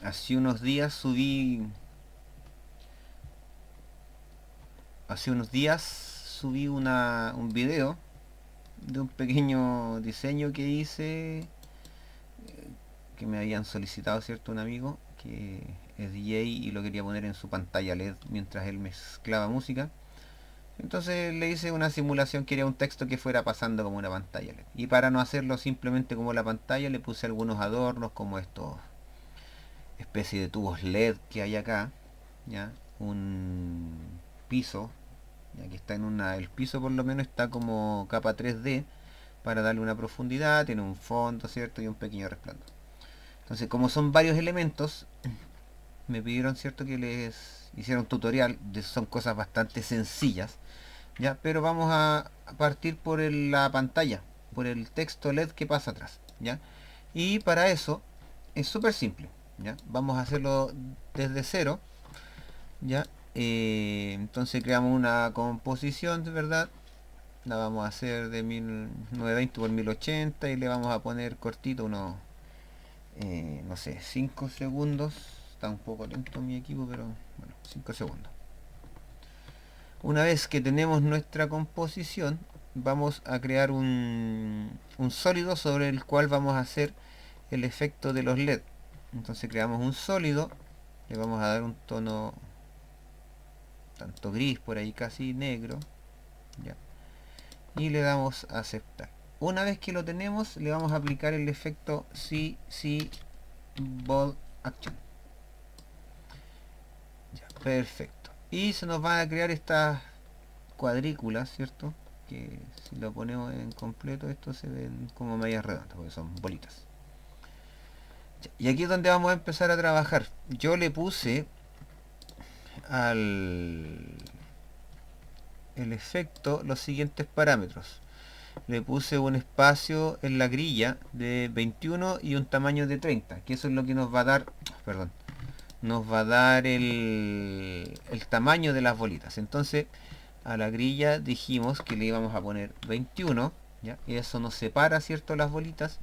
Hace unos días subí un video de un pequeño diseño que hice, que me habían solicitado, ¿cierto? Un amigo que es DJ y lo quería poner en su pantalla LED mientras él mezclaba música. Entonces le hice una simulación, quería un texto que fuera pasando como una pantalla LED. Y para no hacerlo simplemente como la pantalla, le puse algunos adornos como estos especie de tubos LED que hay acá, ¿ya? Un piso, ya que está el piso por lo menos está como capa 3D para darle una profundidad, tiene un fondo, ¿cierto? Y un pequeño resplandor. Entonces, como son varios elementos, me pidieron, ¿cierto? Que les hiciera un tutorial, son cosas bastante sencillas, ¿ya? Pero vamos a partir por la pantalla, por el texto LED que pasa atrás, ¿ya? Y para eso es súper simple, ¿ya? Vamos a hacerlo desde cero, ¿ya? Entonces creamos una composición, de verdad. La vamos a hacer de 1920 por 1080 y le vamos a poner cortito unos, no sé, 5 segundos. Está un poco lento mi equipo, pero bueno, 5 segundos. Una vez que tenemos nuestra composición, vamos a crear un sólido sobre el cual vamos a hacer el efecto de los LED. Entonces creamos un sólido, le vamos a dar un tono tanto gris, por ahí casi negro, ya, y le damos a aceptar. Una vez que lo tenemos, le vamos a aplicar el efecto CC Ball Action. Ya, perfecto. Y se nos van a crear estas cuadrículas, ¿cierto? Que si lo ponemos en completo, esto se ven como medias redondas, porque son bolitas. Ya, y aquí es donde vamos a empezar a trabajar. Yo le puse al el efecto los siguientes parámetros. Le puse un espacio en la grilla de 21 y un tamaño de 30, que eso es lo que nos va a dar, perdón, nos va a dar el tamaño de las bolitas. Entonces a la grilla dijimos que le íbamos a poner 21, ¿ya? Y eso nos separa, ¿cierto? Las bolitas,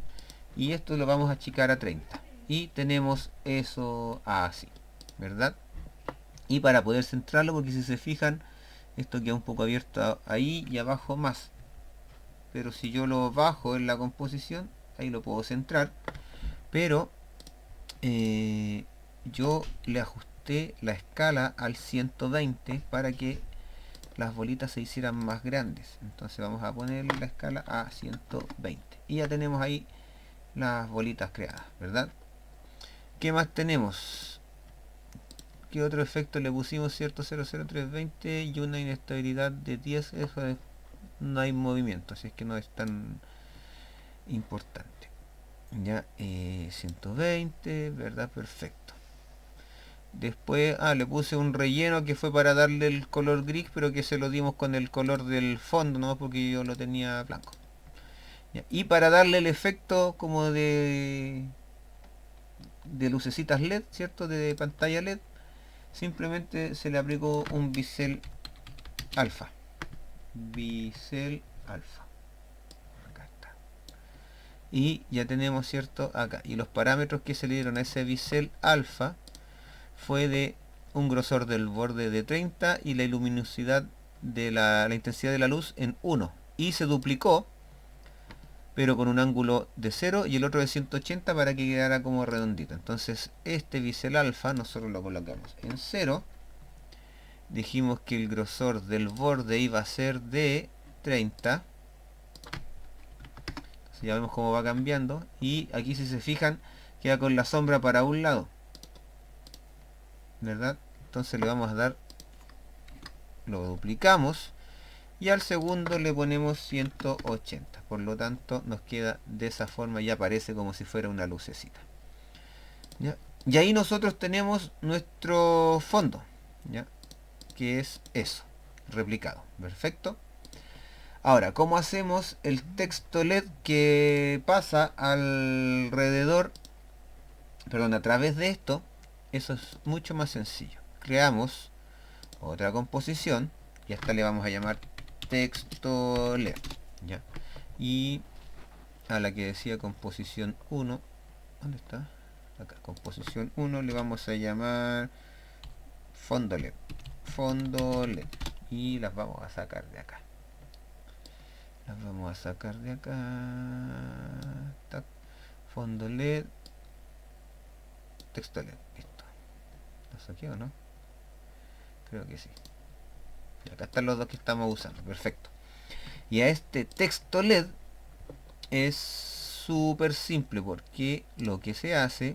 y esto lo vamos a achicar a 30 y tenemos eso así, ¿verdad? Y para poder centrarlo, porque si se fijan, esto queda un poco abierto ahí y abajo más, pero si yo lo bajo en la composición, ahí lo puedo centrar, pero eh, yo le ajusté la escala al 120 para que las bolitas se hicieran más grandes. Entonces vamos a poner la escala a 120 y ya tenemos ahí las bolitas creadas, ¿verdad? ¿Qué más tenemos? ¿Qué otro efecto le pusimos? Cierto, 00320 y una inestabilidad de 10. Eso es, no hay movimiento, así es que no es tan importante. Ya, 120, ¿verdad? Perfecto. Después, le puse un relleno que fue para darle el color gris, pero que se lo dimos con el color del fondo, ¿no? Porque yo lo tenía blanco. Ya, y para darle el efecto como de lucecitas LED, ¿cierto? De pantalla LED, simplemente se le aplicó un bisel alfa. Bisel alfa. Acá está. Y ya tenemos, ¿cierto? Acá. Y los parámetros que se le dieron a ese bisel alfa fue de un grosor del borde de 30 y la luminosidad de la intensidad de la luz en 1. Y se duplicó, pero con un ángulo de 0 y el otro de 180 para que quedara como redondito. Entonces este bisel alfa nosotros lo colocamos en 0. Dijimos que el grosor del borde iba a ser de 30. Entonces ya vemos cómo va cambiando. Y aquí si se fijan queda con la sombra para un lado, ¿verdad? Entonces le vamos a dar, lo duplicamos y al segundo le ponemos 180. Por lo tanto nos queda de esa forma y aparece como si fuera una lucecita, ¿ya? Y ahí nosotros tenemos nuestro fondo, ¿ya? Que es eso, replicado. Perfecto. Ahora, ¿cómo hacemos el texto LED que pasa alrededor, perdón, a través de esto? Eso es mucho más sencillo. Creamos otra composición y a esta le vamos a llamar texto LED, ¿ya? Y a la que decía composición 1, ¿dónde está? acá, composición 1, le vamos a llamar fondo LED. Fondo LED. Y las vamos a sacar de acá. Las vamos a sacar de acá. Tac. Fondo LED. Texto LED. Listo. ¿Lo saqué o no? Creo que sí. Y acá están los dos que estamos usando. Perfecto. Y a este texto LED es súper simple porque lo que se hace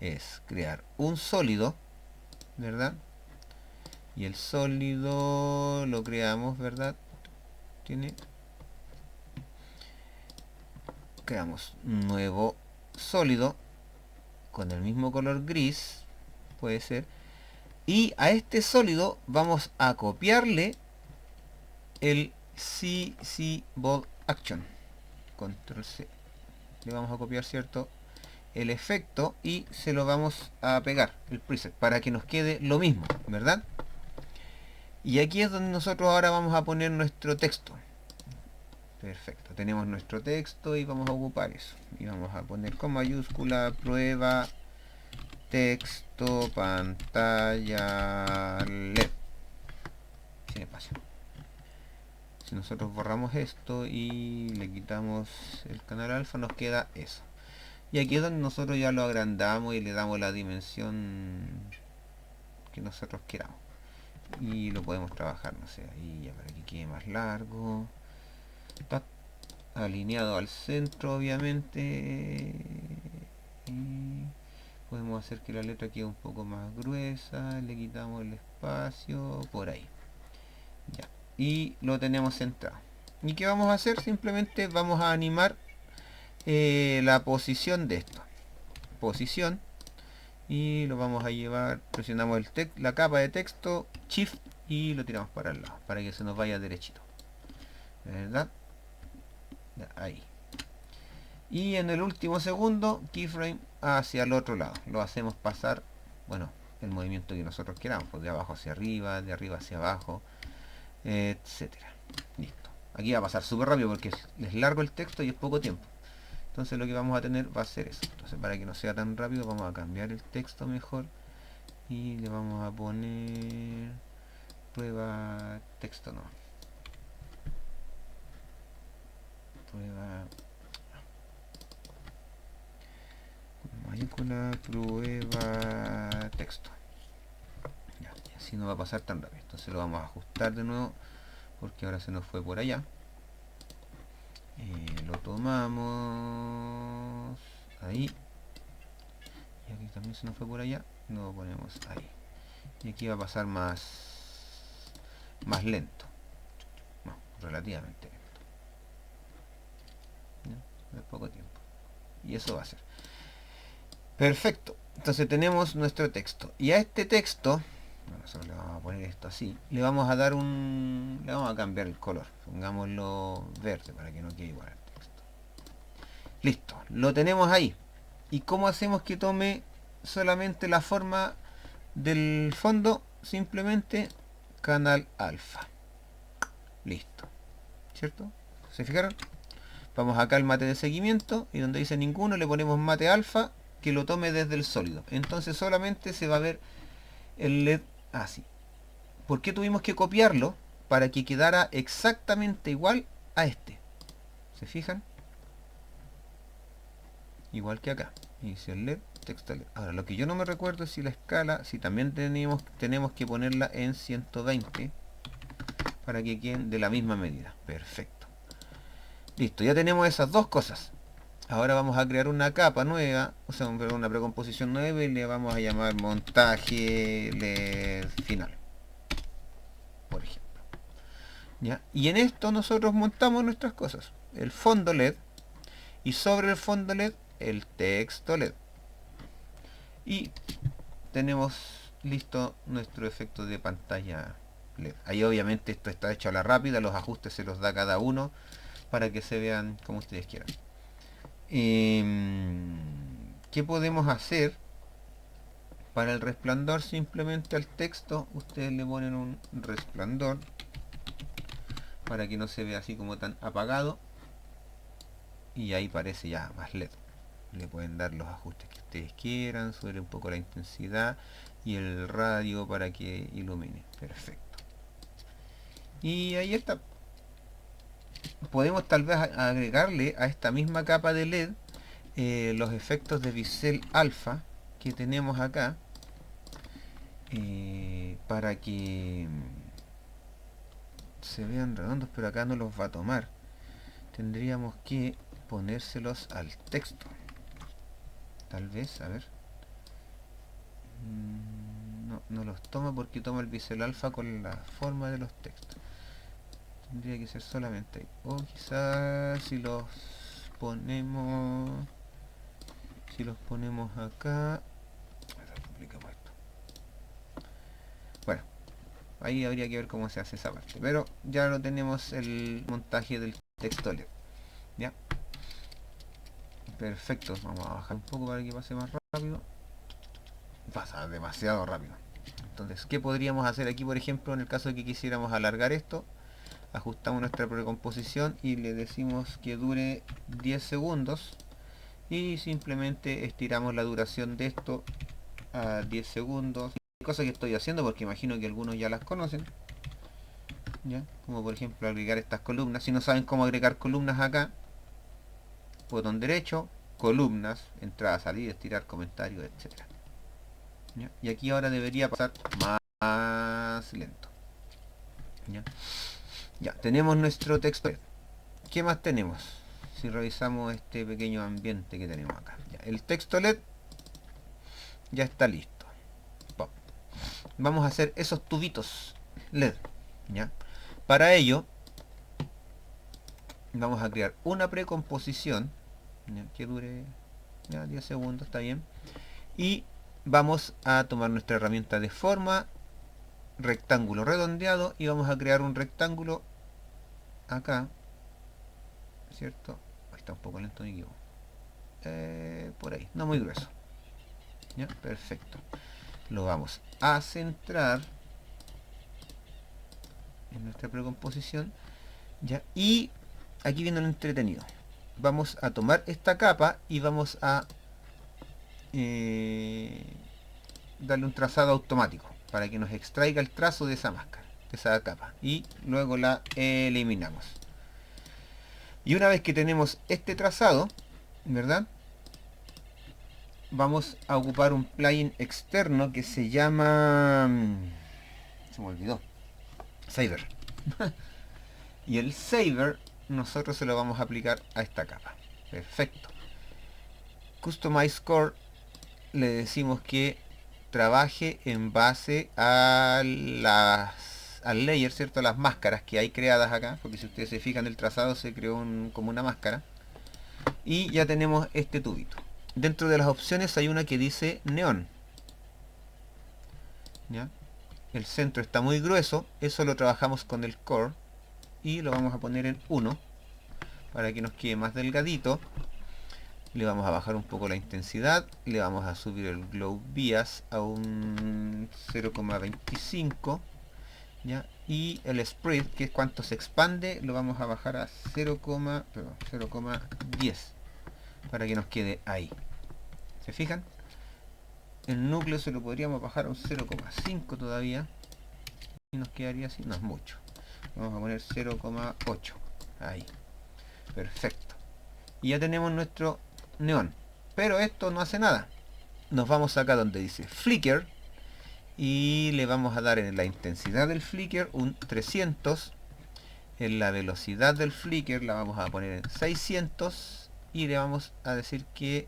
es crear un sólido, ¿verdad? Y el sólido lo creamos, ¿verdad? Creamos un nuevo sólido con el mismo color gris, puede ser. Y a este sólido vamos a copiarle el CC Ball Action. Control C. Le vamos a copiar, ¿cierto?, el efecto y se lo vamos a pegar, el preset, para que nos quede lo mismo, ¿verdad? Y aquí es donde nosotros ahora vamos a poner nuestro texto. Perfecto, tenemos nuestro texto y vamos a ocupar eso. Y vamos a poner con mayúscula prueba texto pantalla LED. Sin espacio. Si nosotros borramos esto y le quitamos el canal alfa, nos queda eso. Y aquí es donde nosotros ya lo agrandamos y le damos la dimensión que nosotros queramos. Y lo podemos trabajar, no sé, ahí ya para que quede más largo. Está alineado al centro, obviamente. Y podemos hacer que la letra quede un poco más gruesa. Le quitamos el espacio por ahí. Ya. Y lo tenemos centrado. ¿Y qué vamos a hacer? Simplemente vamos a animar la posición de esto. Posición. Y lo vamos a llevar, presionamos la capa de texto, Shift, y lo tiramos para el lado, para que se nos vaya derechito. ¿Verdad? Ahí. Y en el último segundo, keyframe hacia el otro lado. Lo hacemos pasar, bueno, el movimiento que nosotros queramos, pues de abajo hacia arriba, de arriba hacia abajo, etcétera. Listo. Aquí va a pasar súper rápido porque es largo el texto y es poco tiempo. Entonces lo que vamos a tener va a ser eso. Entonces para que no sea tan rápido vamos a cambiar el texto mejor y le vamos a poner prueba texto, no, prueba mayúscula prueba texto. Ya, y así no va a pasar tan rápido. Entonces lo vamos a ajustar de nuevo porque ahora se nos fue por allá. Lo tomamos ahí y aquí también se nos fue por allá, lo ponemos ahí y aquí va a pasar más lento, no, relativamente lento, ¿no? De poco tiempo, y eso va a ser perfecto. Entonces tenemos nuestro texto y a este texto, bueno, nosotros le vamos a poner esto así, le vamos a cambiar el color, pongámoslo verde para que no quede igual al texto. Listo, lo tenemos ahí. ¿Y cómo hacemos que tome solamente la forma del fondo? Simplemente canal alfa. Listo, ¿cierto? ¿Se fijaron? Vamos acá al mate de seguimiento y donde dice ninguno le ponemos mate alfa, que lo tome desde el sólido. Entonces solamente se va a ver el LED así. ¿Por qué tuvimos que copiarlo? Para que quedara exactamente igual a este. ¿Se fijan? Igual que acá. Inicio LED, texto LED. Ahora, lo que yo no me recuerdo es si la escala, si también tenemos que ponerla en 120 para que queden de la misma medida. Perfecto. Listo, ya tenemos esas dos cosas. Ahora vamos a crear una capa nueva, o sea, una precomposición nueva y le vamos a llamar montaje LED final, por ejemplo. ¿Ya? Y en esto nosotros montamos nuestras cosas. El fondo LED y sobre el fondo LED el texto LED. Y tenemos listo nuestro efecto de pantalla LED. Ahí obviamente esto está hecho a la rápida, los ajustes se los da cada uno para que se vean como ustedes quieran. ¿Qué podemos hacer? Para el resplandor, simplemente al texto ustedes le ponen un resplandor para que no se vea así como tan apagado y ahí parece ya más LED, le pueden dar los ajustes que ustedes quieran, subir un poco la intensidad y el radio para que ilumine. Perfecto. Y ahí está. Podemos tal vez agregarle a esta misma capa de LED los efectos de bisel alfa que tenemos acá, para que se vean redondos, pero acá no los va a tomar. Tendríamos que ponérselos al texto, tal vez, a ver. No, no los toma porque toma el bisel alfa con la forma de los textos. Tendría que ser solamente ahí. O quizás si los ponemos acá, complicamos esto. Bueno, ahí habría que ver cómo se hace esa parte, pero ya lo tenemos el montaje del texto LED. Ya, perfecto. Vamos a bajar un poco para que pase más rápido. Pasa demasiado rápido. Entonces, ¿qué podríamos hacer aquí, por ejemplo, en el caso de que quisiéramos alargar esto? Ajustamos nuestra precomposición y le decimos que dure 10 segundos y simplemente estiramos la duración de esto a 10 segundos, cosa que estoy haciendo porque imagino que algunos ya las conocen, ¿ya? Como por ejemplo agregar estas columnas. Si no saben cómo agregar columnas acá, botón derecho, columnas, entrada, salida, estirar, comentarios, etcétera. ¿Ya? Y aquí ahora debería pasar más lento. ¿Ya? Ya, tenemos nuestro texto. ¿Qué más tenemos? Si revisamos este pequeño ambiente que tenemos acá. Ya, el texto LED ya está listo. Pop. Vamos a hacer esos tubitos LED. ¿Ya? Para ello, vamos a crear una precomposición, ¿ya? Que dure ya 10 segundos, está bien. Y vamos a tomar nuestra herramienta de forma, rectángulo redondeado, y vamos a crear un rectángulo acá, ¿cierto? Ahí está un poco lento, me equivoco. Por ahí, no muy grueso. ¿Ya? Perfecto. Lo vamos a centrar en nuestra precomposición, ¿ya? Y aquí viene lo entretenido. Vamos a tomar esta capa y vamos a darle un trazado automático para que nos extraiga el trazo de esa máscara, de esa capa, y luego la eliminamos. Y una vez que tenemos este trazado, ¿verdad? Vamos a ocupar un plugin externo que se llama... se me olvidó. Saver. Y el Saver nosotros se lo vamos a aplicar a esta capa. Perfecto. Customize Core le decimos que trabaje en base a al layer, ¿cierto? A las máscaras que hay creadas acá, porque si ustedes se fijan el trazado se creó como una máscara. Y ya tenemos este tubito. Dentro de las opciones hay una que dice neón, ¿ya? El centro está muy grueso, eso lo trabajamos con el core y lo vamos a poner en 1 para que nos quede más delgadito. Le vamos a bajar un poco la intensidad, le vamos a subir el glow bias a un 0,25, ¿ya? Y el spread, que es cuánto se expande, lo vamos a bajar a 0,10 para que nos quede ahí. ¿Se fijan? El núcleo se lo podríamos bajar a un 0,5 todavía y nos quedaría así, no es mucho. Vamos a poner 0,8 ahí. Perfecto. Y ya tenemos nuestro neón, pero esto no hace nada. Nos vamos acá donde dice flicker y le vamos a dar en la intensidad del flicker un 300, en la velocidad del flicker la vamos a poner en 600 y le vamos a decir que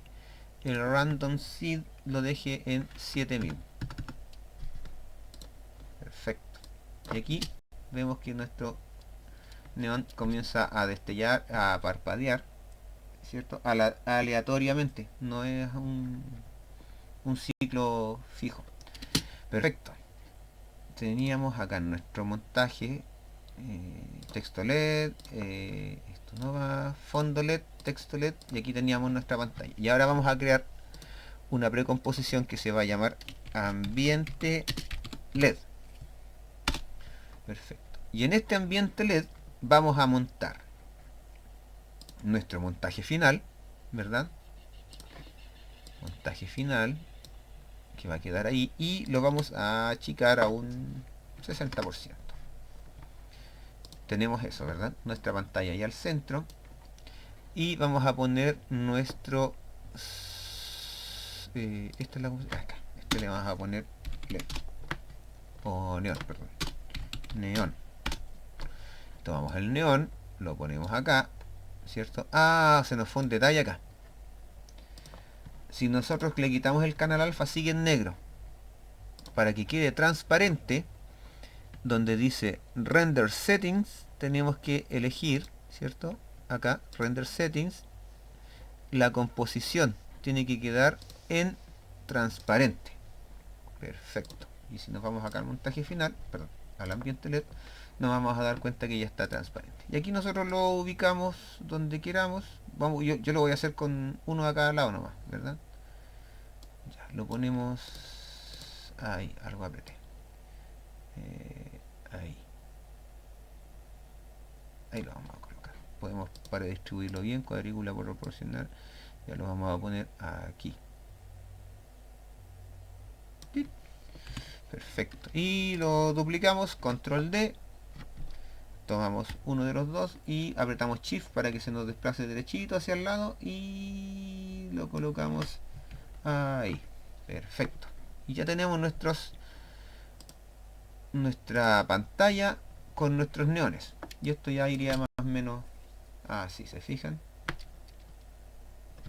el random seed lo deje en 7000. Perfecto. Y aquí vemos que nuestro neón comienza a destellar, a parpadear, ¿cierto? Aleatoriamente, no es un ciclo fijo. Perfecto. Teníamos acá en nuestro montaje texto LED, esto no va, fondo LED, texto LED, y aquí teníamos nuestra pantalla. Y ahora vamos a crear una precomposición que se va a llamar ambiente LED. Perfecto. Y en este ambiente LED vamos a montar nuestro montaje final, ¿verdad? montaje final, que va a quedar ahí, y lo vamos a achicar a un 60%. Tenemos eso, ¿verdad? Nuestra pantalla ahí al centro, y vamos a poner nuestro esta es la acá, este le vamos a poner LED o neón, perdón, neón. Tomamos el neón, lo ponemos acá, ¿cierto? Ah, se nos fue un detalle acá. Si nosotros le quitamos el canal alfa, sigue en negro. Para que quede transparente, donde dice render settings, tenemos que elegir, ¿cierto? Acá, render settings, la composición tiene que quedar en transparente. Perfecto. Y si nos vamos acá al montaje final, perdón, al ambiente LED, nos vamos a dar cuenta que ya está transparente. Y aquí nosotros lo ubicamos donde queramos. Vamos, yo lo voy a hacer con uno a cada lado nomás, ¿verdad? Ya, lo ponemos ahí, algo apreté. Ahí. Ahí lo vamos a colocar. Podemos, para distribuirlo bien, cuadrícula proporcional, ya lo vamos a poner aquí. Perfecto. Y lo duplicamos, control D. Tomamos uno de los dos y apretamos shift para que se nos desplace derechito hacia el lado y lo colocamos ahí. Perfecto. Y ya tenemos nuestra pantalla con nuestros neones. Y esto ya iría más o menos así, ¿se fijan?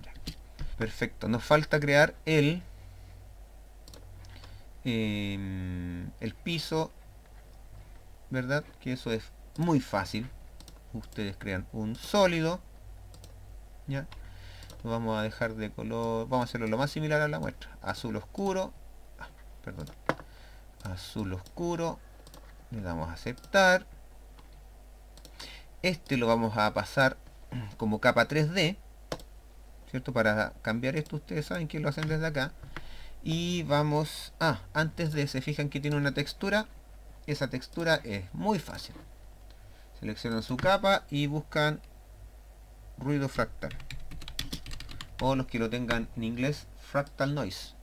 Ya. Perfecto. Nos falta crear el piso, ¿verdad? Que eso es muy fácil. Ustedes crean un sólido, ¿ya? Lo vamos a dejar de color, vamos a hacerlo lo más similar a la muestra, azul oscuro, perdón, azul oscuro, le damos a aceptar. Este lo vamos a pasar como capa 3D, ¿cierto? Para cambiar esto ustedes saben que lo hacen desde acá. Y vamos, antes de, se fijan que tiene una textura, esa textura es muy fácil. Seleccionan su capa y buscan ruido fractal, o los que lo tengan en inglés, fractal noise.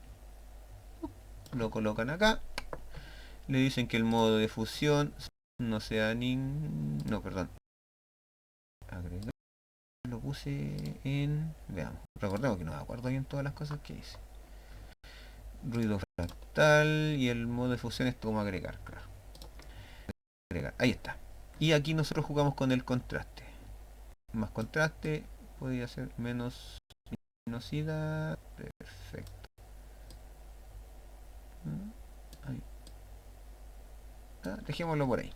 Lo colocan acá, le dicen que el modo de fusión no sea no, perdón, agregar, lo puse en, veamos, recordemos que no me acuerdo bien todas las cosas que hice. Ruido fractal, y el modo de fusión es como agregar, claro. Agregar, ahí está. Y aquí nosotros jugamos con el contraste. Más contraste, podría ser menos luminosidad. Perfecto. Ahí. Dejémoslo por ahí.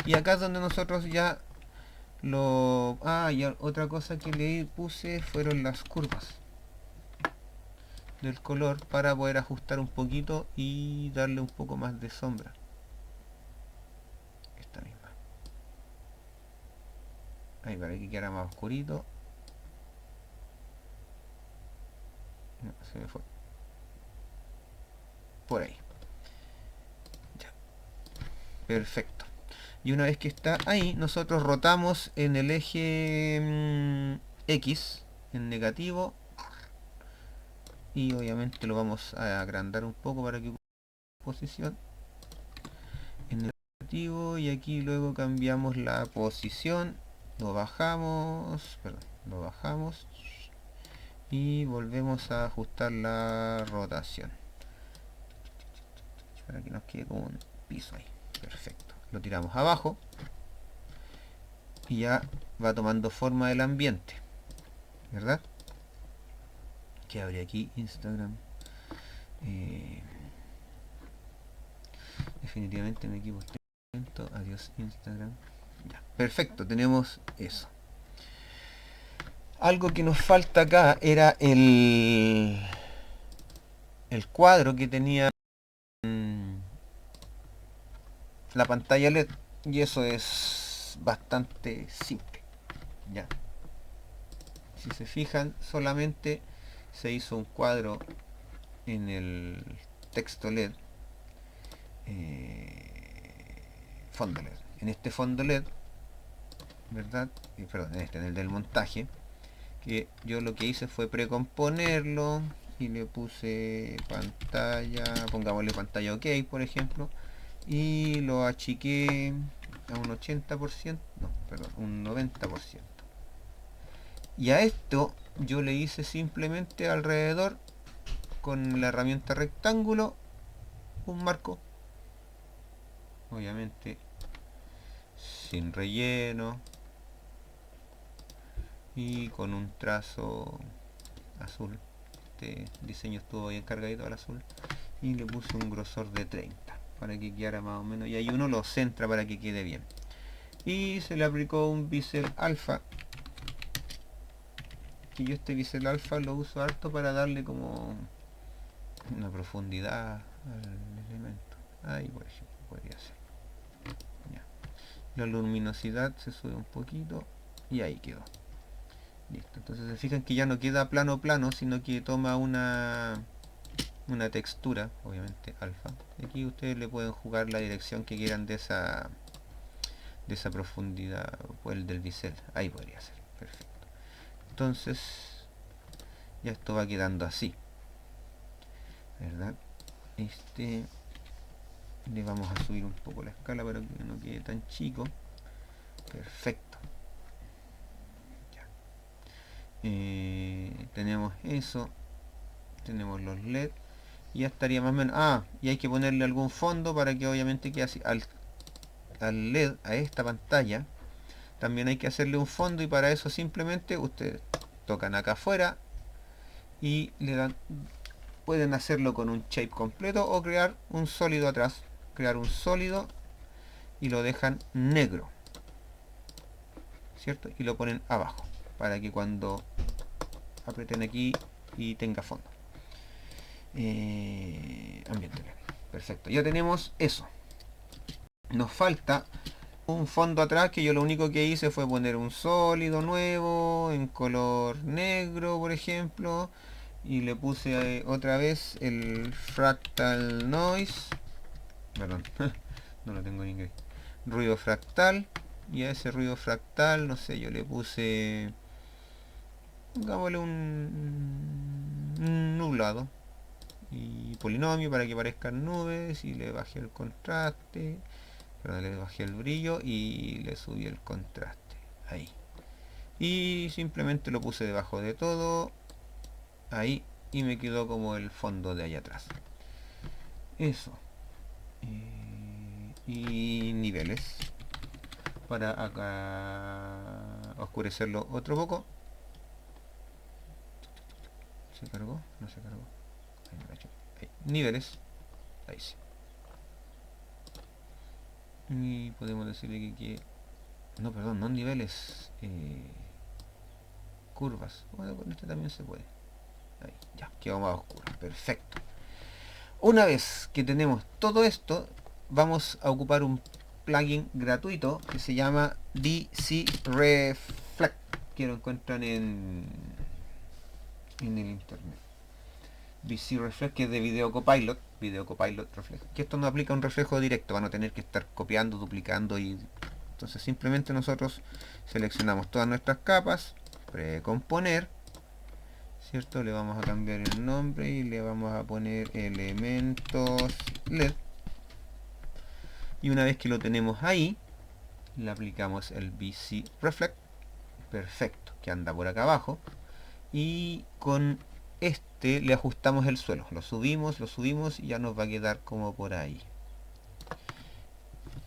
Y acá es donde nosotros ya lo... y otra cosa que le puse fueron las curvas del color para poder ajustar un poquito y darle un poco más de sombra. Esta misma. Ahí, para que quede más oscurito. No, se me fue. Por ahí. Ya. Perfecto. Y una vez que está ahí, nosotros rotamos en el eje X, en negativo, y obviamente lo vamos a agrandar un poco para que posición en negativo, y aquí luego cambiamos la posición, lo bajamos, perdón, lo bajamos y volvemos a ajustar la rotación para que nos quede como un piso ahí. Perfecto, lo tiramos abajo y ya va tomando forma del ambiente, ¿verdad? Que abre aquí Instagram. Definitivamente me equivoqué. Adiós Instagram. Ya, perfecto, tenemos eso. Algo que nos falta acá era el cuadro que tenía la pantalla LED, y eso es bastante simple, ya. Si se fijan, solamente se hizo un cuadro en el texto LED, fondo LED. En este fondo LED, ¿verdad? Perdón, en el del montaje, que yo lo que hice fue precomponerlo y le puse pantalla, pongámosle pantalla ok por ejemplo, y lo achiqué a un 80%, no, perdón, un 90%. Y a esto yo le hice simplemente alrededor con la herramienta rectángulo un marco, obviamente sin relleno y con un trazo azul. Este diseño estuvo bien cargadito al azul y le puse un grosor de 30 para que quedara más o menos, y ahí uno lo centra para que quede bien, y se le aplicó un bisel alfa, que yo este bisel alfa lo uso harto para darle como una profundidad al elemento. Ahí por ejemplo podría ser. Ya. La luminosidad se sube un poquito y ahí quedó. Listo. Entonces se fijan que ya no queda plano plano, sino que toma una textura, obviamente alfa. Y aquí ustedes le pueden jugar la dirección que quieran de esa profundidad, o el del bisel. Ahí podría ser. Perfecto. Entonces ya esto va quedando así, ¿verdad? Le vamos a subir un poco la escala para que no quede tan chico. Perfecto. Ya. Tenemos eso, tenemos los LED, y ya estaría más o menos. Y hay que ponerle algún fondo para que obviamente quede así. Al LED, a esta pantalla, también hay que hacerle un fondo, y para eso simplemente ustedes tocan acá afuera y le dan, pueden hacerlo con un shape completo o crear un sólido atrás, crear un sólido y lo dejan negro, ¿cierto? Y lo ponen abajo para que cuando aprieten aquí y tenga fondo. Ambiente. Perfecto, ya tenemos eso. Nos falta un fondo atrás, que yo lo único que hice fue poner un sólido nuevo en color negro por ejemplo, y le puse otra vez el fractal noise, perdón, no lo tengo en inglés, ruido fractal, y a ese ruido fractal, no sé, yo le puse, pongámosle un nublado y polinomio para que parezcan nubes, y le bajé el contraste, pero le bajé el brillo y le subí el contraste, ahí, y simplemente lo puse debajo de todo, ahí, y me quedó como el fondo de allá atrás. Eso. Y niveles para acá oscurecerlo otro poco. ¿Se cargó? No se cargó. Ahí. Niveles. Ahí sí. Y podemos decirle no, perdón, no niveles, curvas. Bueno, con este también se puede. Ahí, ya, quedó más oscuro. Perfecto. Una vez que tenemos todo esto, vamos a ocupar un plugin gratuito que se llama VC Reflect, que lo encuentran en el internet. VC Reflect, que es de Video Copilot Reflejo, que esto no aplica un reflejo directo, van a tener que estar copiando, duplicando, y entonces simplemente nosotros seleccionamos todas nuestras capas, precomponer, ¿cierto? Le vamos a cambiar el nombre y le vamos a poner elementos LED, y una vez que lo tenemos ahí, le aplicamos el VC Reflect, perfecto, que anda por acá abajo, y con este le ajustamos el suelo, lo subimos y ya nos va a quedar como por ahí.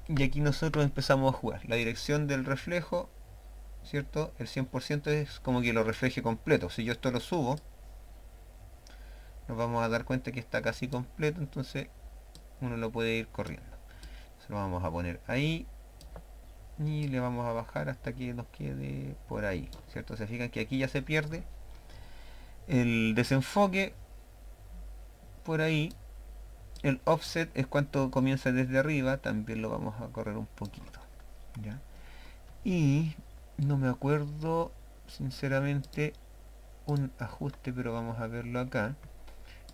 Y aquí nosotros empezamos a jugar la dirección del reflejo, ¿cierto? El 100% es como que lo refleje completo. Si yo esto lo subo, nos vamos a dar cuenta que está casi completo, entonces uno lo puede ir corriendo. Se lo vamos a poner ahí y le vamos a bajar hasta que nos quede por ahí, ¿cierto? Se fijan que aquí ya se pierde el desenfoque por ahí. El offset es cuánto comienza desde arriba, también lo vamos a correr un poquito, ¿ya? Y no me acuerdo sinceramente un ajuste, pero vamos a verlo acá,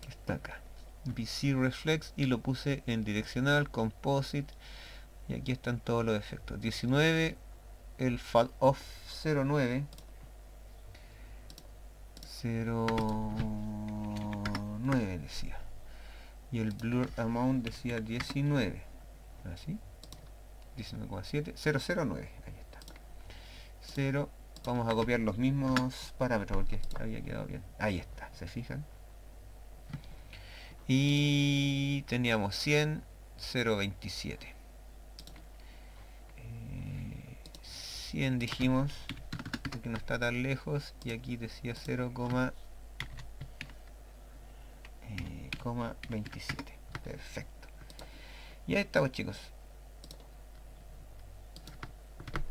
que está acá, VC Reflex, y lo puse en direccional, composite, y aquí están todos los efectos. 19, el fall off 09, 0,9 decía. Y el blur amount decía 19. Así. 19,7. 0,09. Ahí está. 0. Vamos a copiar los mismos parámetros porque había quedado bien. Ahí está, ¿se fijan? Y teníamos 100, 0,27. 100 dijimos, porque no está tan lejos. Y aquí decía 0,27. Perfecto. Y ahí estamos, chicos.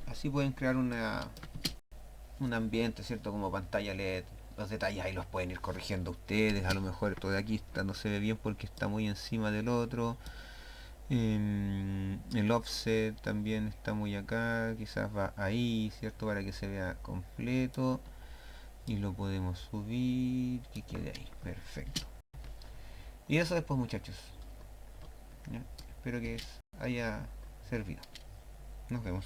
Así pueden crear un ambiente, ¿cierto? Como pantalla LED. Los detalles ahí los pueden ir corrigiendo ustedes. A lo mejor esto de aquí no se ve bien porque está muy encima del otro. El offset también está muy acá. Quizás va ahí, ¿cierto? Para que se vea completo. Y lo podemos subir. Que quede ahí. Perfecto. Y eso después, muchachos. ¿Ya? Espero que haya servido. Nos vemos.